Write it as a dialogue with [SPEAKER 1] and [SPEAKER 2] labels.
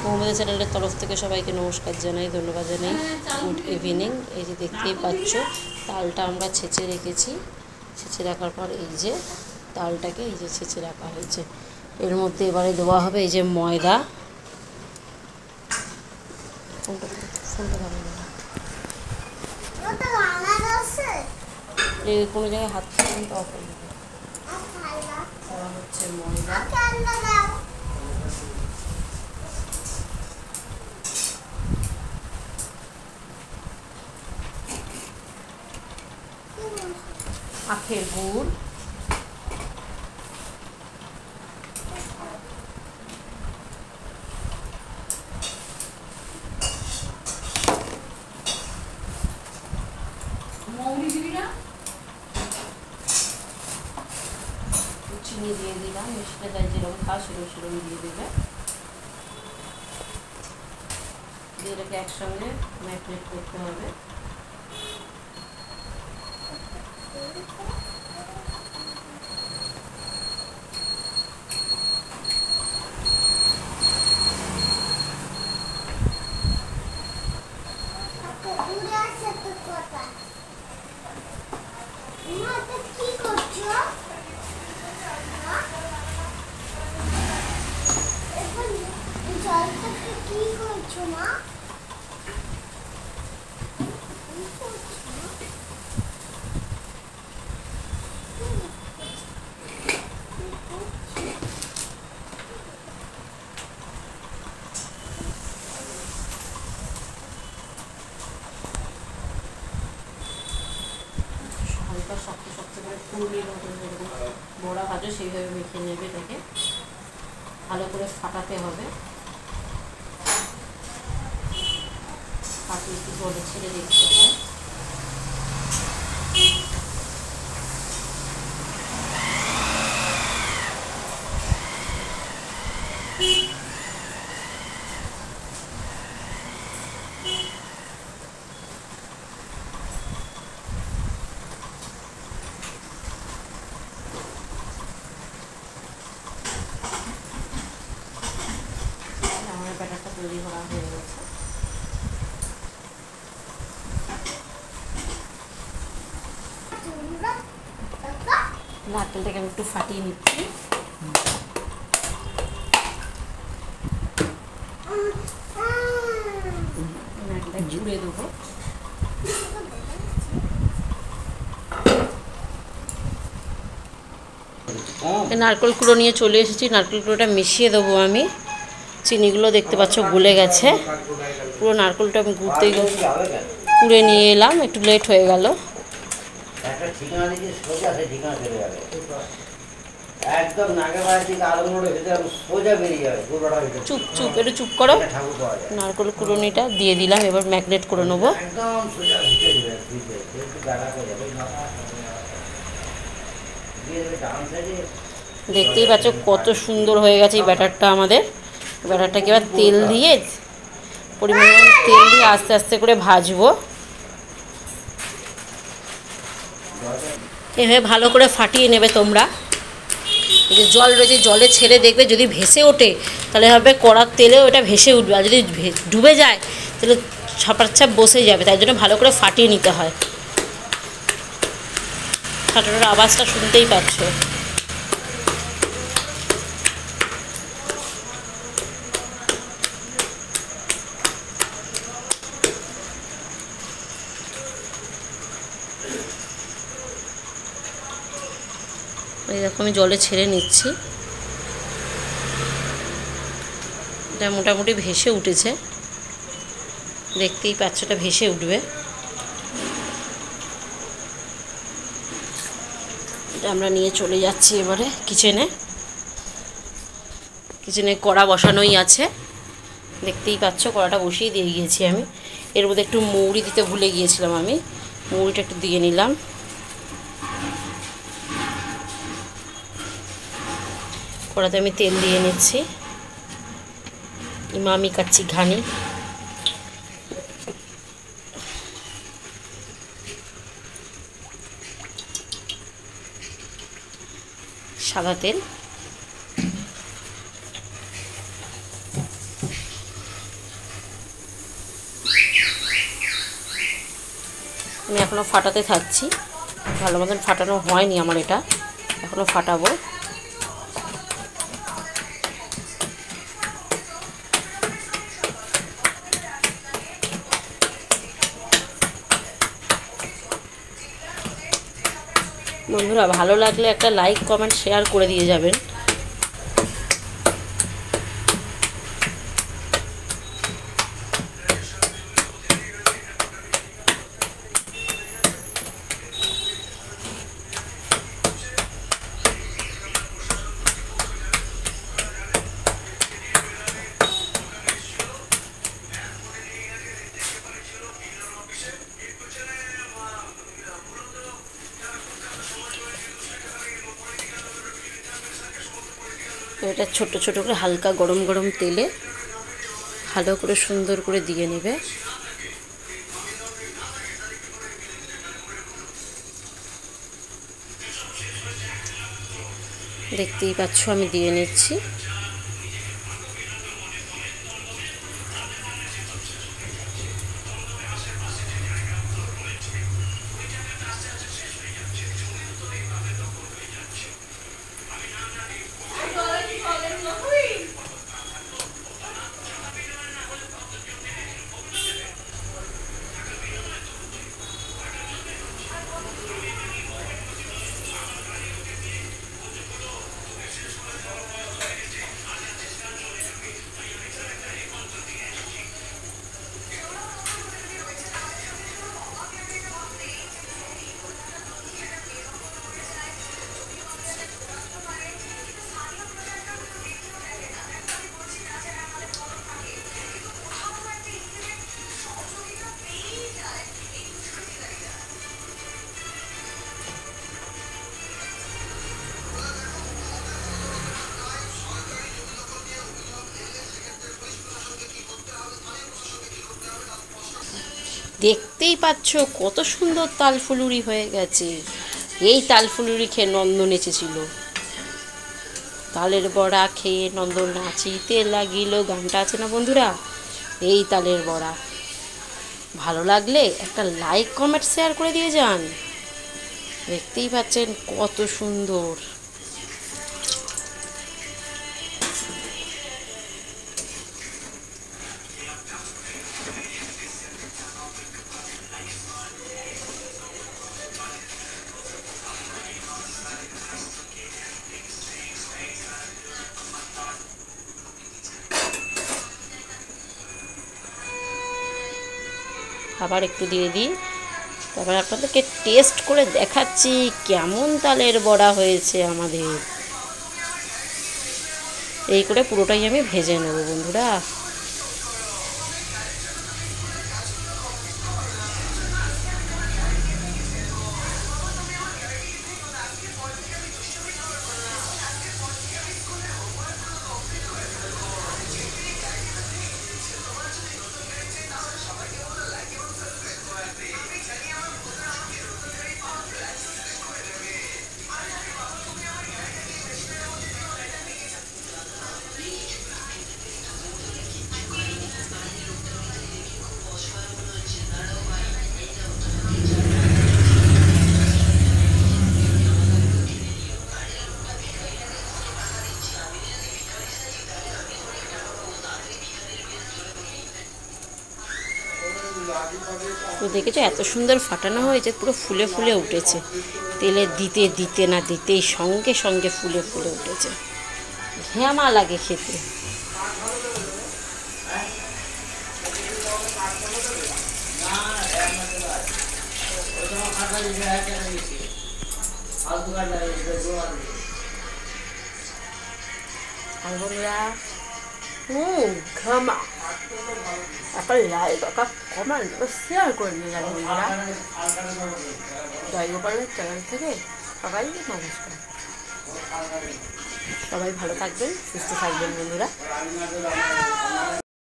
[SPEAKER 1] মৌমিতা চ্যানেলের তরফ থেকে সবাইকে নমস্কার জানাই, ধন্যবাদ জানাই। Good evening. এই যে দেখতেই পাচ্ছ তালটা আমরা ছেঁচে রেখেছি। ছেঁচে রাখার পর এই যে তালটাকে এই যে ছেঁচে রাখা হয়েছে, এর মধ্যে এবারে দেওয়া হবে এই যে ময়দা। কোনো জায়গায় হাত কিন্তু অফ হয়ে যাবে। দেওয়া হচ্ছে ময়দা, আখের গুড়, চিনি দিয়ে দিলাম, মিষ্টিটা যাই যেরকম খাওয়া সেরকম দিয়ে দেবে। দিয়ে এটাকে একসঙ্গে ম্যারিনেট করতে হবে। হালকা শক্ত শক্ত করে পুরুলির মতন যেরকম বড়া ভাজো সেইভাবে মেখে নেবে। এটাকে ভালো করে ফাটাতে হবে, ফাটিয়ে একটু জলে ছেড়ে দিতে হয়। আমার ব্যাটারটা তৈরি করা হয়ে গেছে। নারকেলটাকে আমি একটু ফাটিয়ে নিচ্ছি। নারকেলটা ঝুড়ে দেবো। নারকেল কুড়ো নিয়ে চলে এসেছি, নারকেল কুড়োটা মিশিয়ে দেবো আমি। চিনিগুলো দেখতে পাচ্ছ গলে গেছে। পুরো নারকেলটা আমি কুড়ে নিয়ে এলাম, একটু লেট হয়ে গেল। চুপ চুপ, একটু চুপ করো। নারকেল কুড়োনিটা দিয়ে দিলাম, এবার ম্যাগনেট করে নেবো। দেখতেই পাচ্ছ কত সুন্দর হয়ে গেছে এই ব্যাটারটা আমাদের। ব্যাটারটাকে এবার তেল দিয়ে পরিমাণ তেল দিয়ে আস্তে আস্তে করে ভাজবো। এভাবে ভালো করে ফাটিয়ে নেবে তোমরা। এই যে জল রয়েছে, জলে ছেড়ে দেখবে যদি ভেসে ওঠে তাহলে হবে কড়ার তেলে ওটা ভেসে উঠবে, আর যদি ডুবে যায় তাহলে ছাপাচ্ছাপ বসে যাবে। তাই জন্য ভালো করে ফাটিয়ে নিতে হয়। ফাটানোর আওয়াজটা শুনতেই পাচ্ছ। এই দেখো আমি জলে ছেড়ে নিচ্ছি। এটা মোটামুটি ভেসে উঠেছে, দেখতেই পাচ্ছ এটা ভেসে উঠবে। এটা আমরা নিয়ে চলে যাচ্ছি এবারে কিচেনে। কিচেনে কড়া বসানোই আছে, দেখতেই পাচ্ছ কড়াটা বসিয়ে দিয়ে গিয়েছি আমি। এর মধ্যে একটু মৌরি দিতে ভুলে গিয়েছিলাম, আমি মৌরিটা একটু দিয়ে নিলাম। কড়াতে আমি তেল দিয়ে নিচ্ছি। ইমামি কাচ্চি ঘানি, সাদা তেল। আমি এখনও ফাটাতে থাকছি, ভালো মতন ফাটানো হয়নি আমার, এটা এখনও ফাটাবো। বন্ধুরা ভালো লাগলে একটা লাইক কমেন্ট শেয়ার করে দিয়ে যাবেন। এটা ছোট ছোট করে হালকা গরম গরম তেলে ভালো করে সুন্দর করে দিয়ে নেবে। দেখতেই পাচ্ছ আমি দিয়ে নিচ্ছি। দেখতেই পাচ্ছ কত সুন্দর তালফুলুরি হয়ে গেছে। এই তালফুলুরি খেয়ে নন্দন এসেছিল। তালের বড়া খেয়ে নন্দন নাচিতে লাগিল, গানটা আছে না বন্ধুরা? এই তালের বড়া ভালো লাগলে একটা লাইক কমেন্ট শেয়ার করে দিয়ে যান। দেখতেই পাচ্ছেন কত সুন্দর। আবার একটু দিয়ে দিই, তারপর আপনাদেরকে টেস্ট করে দেখাচ্ছি কেমন তালের বড়া হয়েছে আমাদের। এই করে পুরোটাই আমি ভেজে নেব বন্ধুরা। তো দেখেছো এত সুন্দর ফাটানো হয়েছে, পুরো ফুলে ফুলে উঠেছে। তেলে দিতে দিতে না দিতেই সঙ্গে সঙ্গে ফুলে ফুলে উঠেছে। ঘেমা লাগে খেতে। আর বন্ধুরা ঘামা একটা লাইক একটা কমেন্ট শেয়ার করে নিয়ে যাবে বন্ধুরা। জয় গোপালের চ্যানেল থেকে সবাইকে নমস্কার। সবাই ভালো থাকবেন, সুস্থ থাকবেন বন্ধুরা।